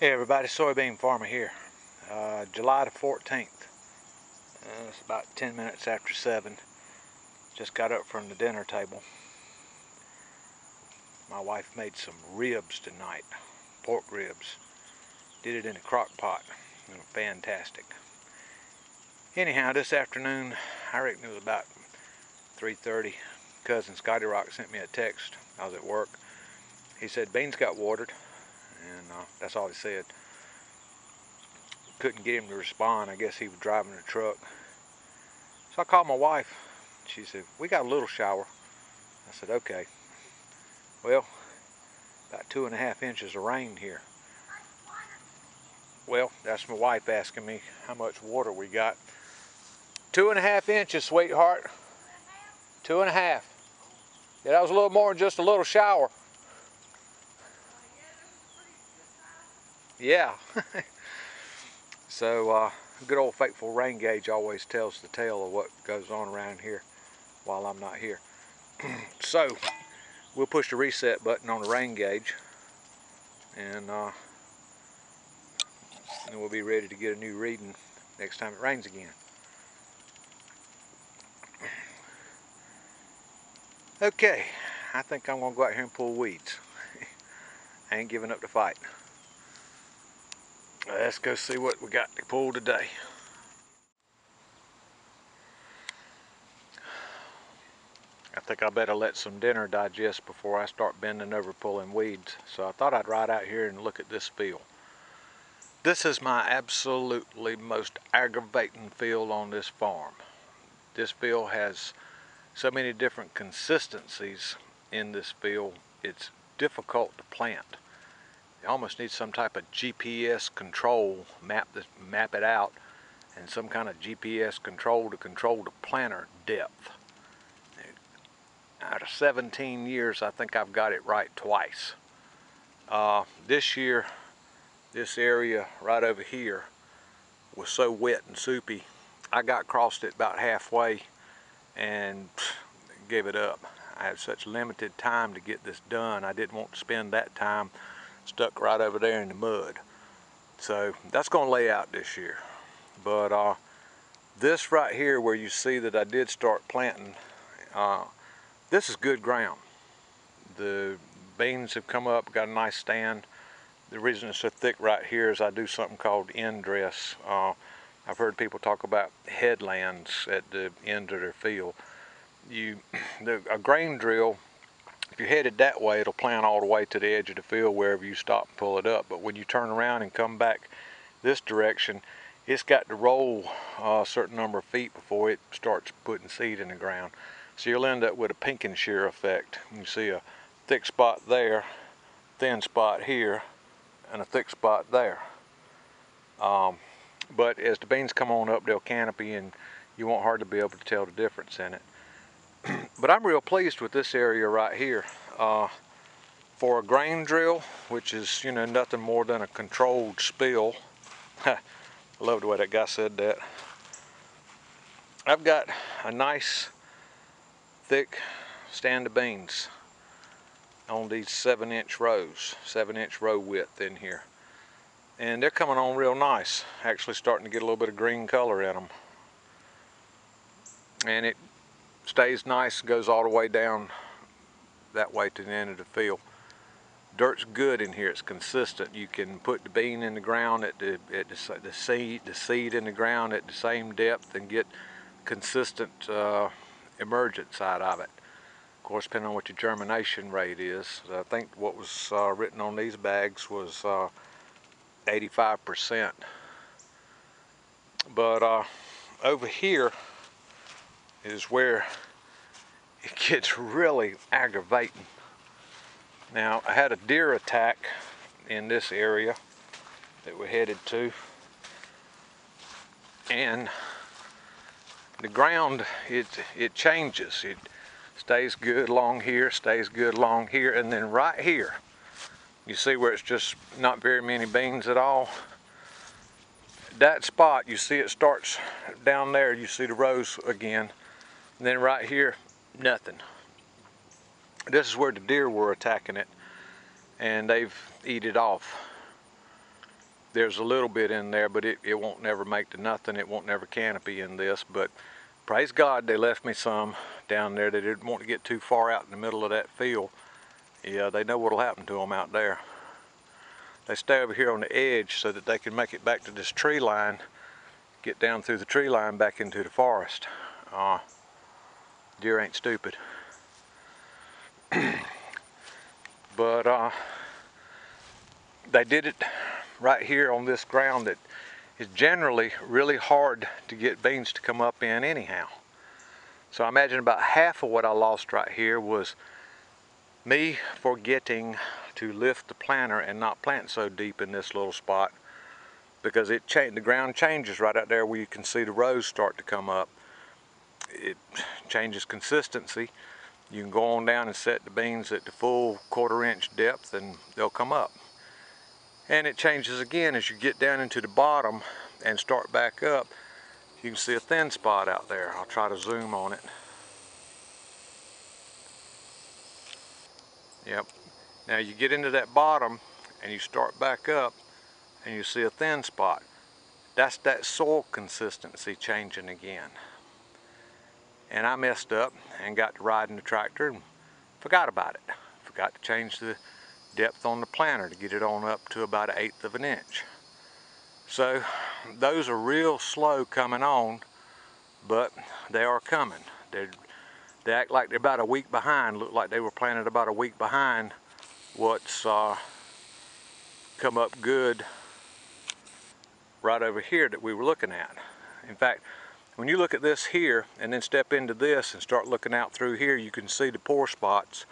Hey everybody, soybean farmer here. July the 14th. It's about 10 minutes after 7. Just got up from the dinner table. My wife made some ribs tonight, pork ribs. Did it in a crock pot. Fantastic. Anyhow, this afternoon, I reckon it was about 3:30. Cousin Scotty Rock sent me a text. I was at work. He said beans got watered, and that's all he said. Couldn't get him to respond. I guess he was driving the truck. So I called my wife. She said, we got a little shower. I said, okay. Well, about 2.5 inches of rain here. Well, that's my wife asking me how much water we got. 2.5 inches, sweetheart. 2.5. Yeah, that was a little more than just a little shower. Yeah. So, good old faithful rain gauge always tells the tale of what goes on around here while I'm not here. So, we'll push the reset button on the rain gauge, and then we'll be ready to get a new reading next time it rains again. Okay, I think I'm going to go out here and pull weeds. I ain't giving up the fight. Let's go see what we got to pull today. I think I better let some dinner digest before I start bending over pulling weeds. So I thought I'd ride out here and look at this field. This is my absolutely most aggravating field on this farm. This field has so many different consistencies in this field. It's difficult to plant. You almost need some type of GPS control, map it out, and some kind of GPS control to control the planter depth. Out of 17 years, I think I've got it right twice. This year, this area right over here was so wet and soupy, I got crossed it about halfway and gave it up. I had such limited time to get this done. I didn't want to spend that time stuck right over there in the mud. So that's going to lay out this year. But this right here where you see that I did start planting, this is good ground. The beans have come up, got a nice stand. The reason it's so thick right here is I do something called end dress. I've heard people talk about headlands at the end of their field. A grain drill, if you're headed that way, it'll plant all the way to the edge of the field wherever you stop and pull it up. But when you turn around and come back this direction, it's got to roll a certain number of feet before it starts putting seed in the ground. So you'll end up with a pink and shear effect. You see a thick spot there, thin spot here, and a thick spot there. But as the beans come on up, they'll canopy and you won't hardly be able to tell the difference in it. But I'm real pleased with this area right here. For a grain drill, which is, nothing more than a controlled spill. I love the way that guy said that. I've got a nice thick stand of beans on these 7-inch rows, 7-inch row width in here. And they're coming on real nice, actually starting to get a little bit of green color in them. And it stays nice, goes all the way down that way to the end of the field. Dirt's good in here, it's consistent. You can put the bean in the ground at the seed in the ground at the same depth and get consistent emergence out of it. Of course, depending on what your germination rate is. I think what was written on these bags was 85%. But over here is where it gets really aggravating. Now, I had a deer attack in this area that we're headed to, and the ground, it changes. It stays good along here, stays good along here, and then right here, you see where it's just not very many beans at all? That spot, you see it starts down there, you see the rows again, and then right here, nothing. This is where the deer were attacking it, and they've eat it off. There's a little bit in there, but it won't never make to nothing. It won't never canopy in this, but praise God they left me some down there. They didn't want to get too far out in the middle of that field. Yeah, they know what'll happen to them out there. They stay over here on the edge so that they can make it back to this tree line, get down through the tree line back into the forest. Deer ain't stupid. But they did it right here on this ground that is generally really hard to get beans to come up in anyhow. So I imagine about half of what I lost right here was me forgetting to lift the planter and not plant so deep in this little spot, because the ground changes right out there where you can see the rows start to come up. It changes consistency. You can go on down and set the beans at the full 1/4 inch depth and they'll come up. And it changes again as you get down into the bottom and start back up. You can see a thin spot out there. I'll try to zoom on it. Yep. Now you get into that bottom and you start back up and you see a thin spot. That's that soil consistency changing again. And I messed up and got to riding the tractor and forgot about it. Forgot to change the depth on the planter to get it on up to about 1/8 of an inch. So those are real slow coming on, but they are coming. They act like they're about a week behind. Look like they were planted about a week behind what's come up good right over here that we were looking at. In fact, when you look at this here and then step into this and start looking out through here, you can see the poor spots.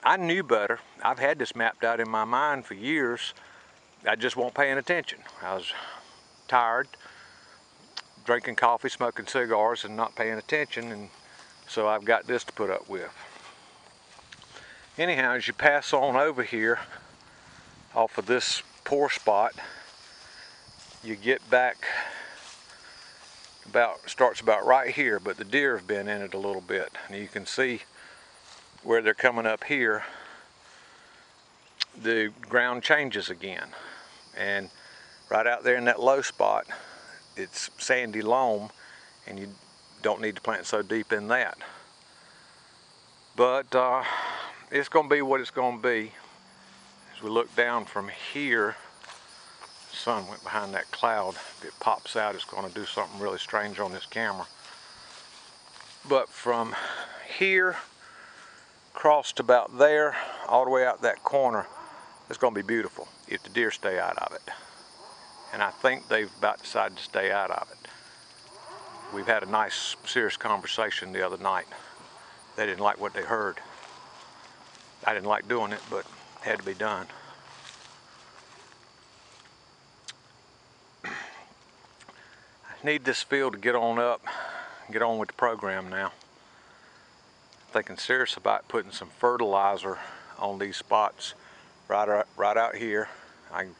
I knew better. I've had this mapped out in my mind for years. I just wasn't paying attention. I was tired, drinking coffee, smoking cigars, and not paying attention, and so I've got this to put up with. Anyhow, as you pass on over here off of this poor spot, you get back starts about right here, but the deer have been in it a little bit. And you can see where they're coming up here, the ground changes again. And right out there in that low spot, it's sandy loam, and you don't need to plant so deep in that. But it's going to be what it's going to be. As we look down from here, the sun went behind that cloud. If it pops out, it's going to do something really strange on this camera. But from here across to about there, all the way out that corner, it's going to be beautiful if the deer stay out of it. And I think they've about decided to stay out of it. We've had a nice, serious conversation the other night. They didn't like what they heard. I didn't like doing it, but it had to be done. I need this field to get on up, get on with the program now. I'm thinking serious about putting some fertilizer on these spots right out here. I can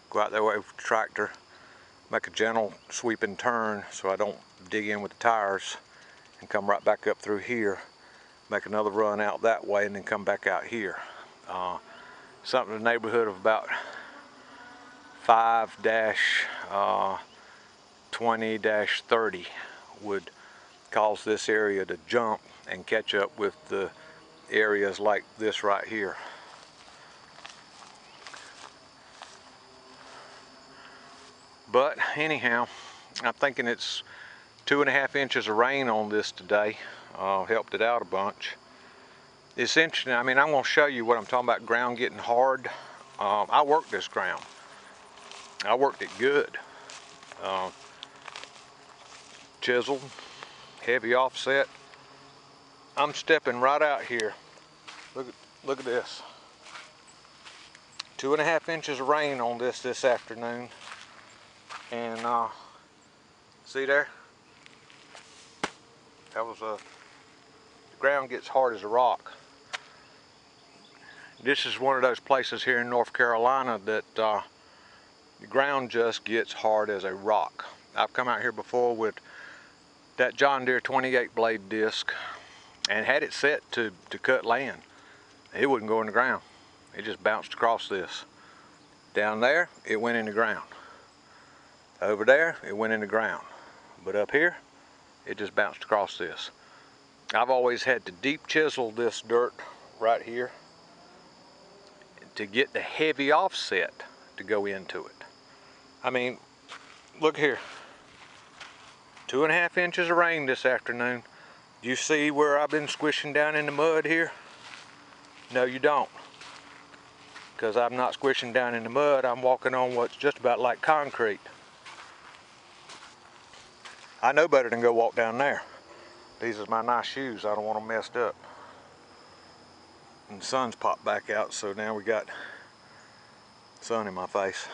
go out there with the tractor, make a gentle sweeping turn so I don't dig in with the tires, and come right back up through here, make another run out that way, and then come back out here. Something in the neighborhood of about 5-20-30 would cause this area to jump and catch up with the areas like this right here. But anyhow, I'm thinking it's 2.5 inches of rain on this today. Helped it out a bunch. It's interesting. I mean, I'm going to show you what I'm talking about, ground getting hard. I worked this ground. I worked it good. Chiseled, heavy offset. I'm stepping right out here. Look at this. 2.5 inches of rain on this afternoon. And see there? That was the ground gets hard as a rock. This is one of those places here in North Carolina that the ground just gets hard as a rock. I've come out here before with that John Deere 28 blade disc and had it set to cut land. It wouldn't go in the ground. It just bounced across this. Down there, it went in the ground. Over there, it went in the ground. But up here, it just bounced across this. I've always had to deep chisel this dirt right here to get the heavy offset to go into it. I mean, look here. 2.5 inches of rain this afternoon. Do you see where I've been squishing down in the mud here? No, you don't. Because I'm not squishing down in the mud, I'm walking on what's just about like concrete. I know better than go walk down there. These are my nice shoes, I don't want them messed up. And the sun's popped back out, so now we got sun in my face.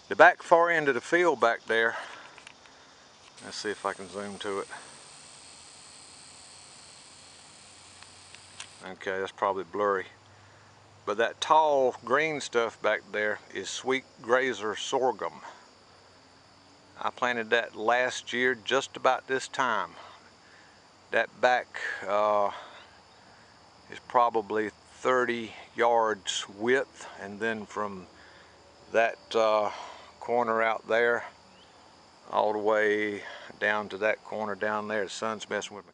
The back far end of the field back there, let's see if I can zoom to it. Okay, that's probably blurry. But that tall green stuff back there is sweet grazer sorghum. I planted that last year just about this time. That back is probably 30 yards width, and then from that corner out there all the way down to that corner down there, the sun's messing with my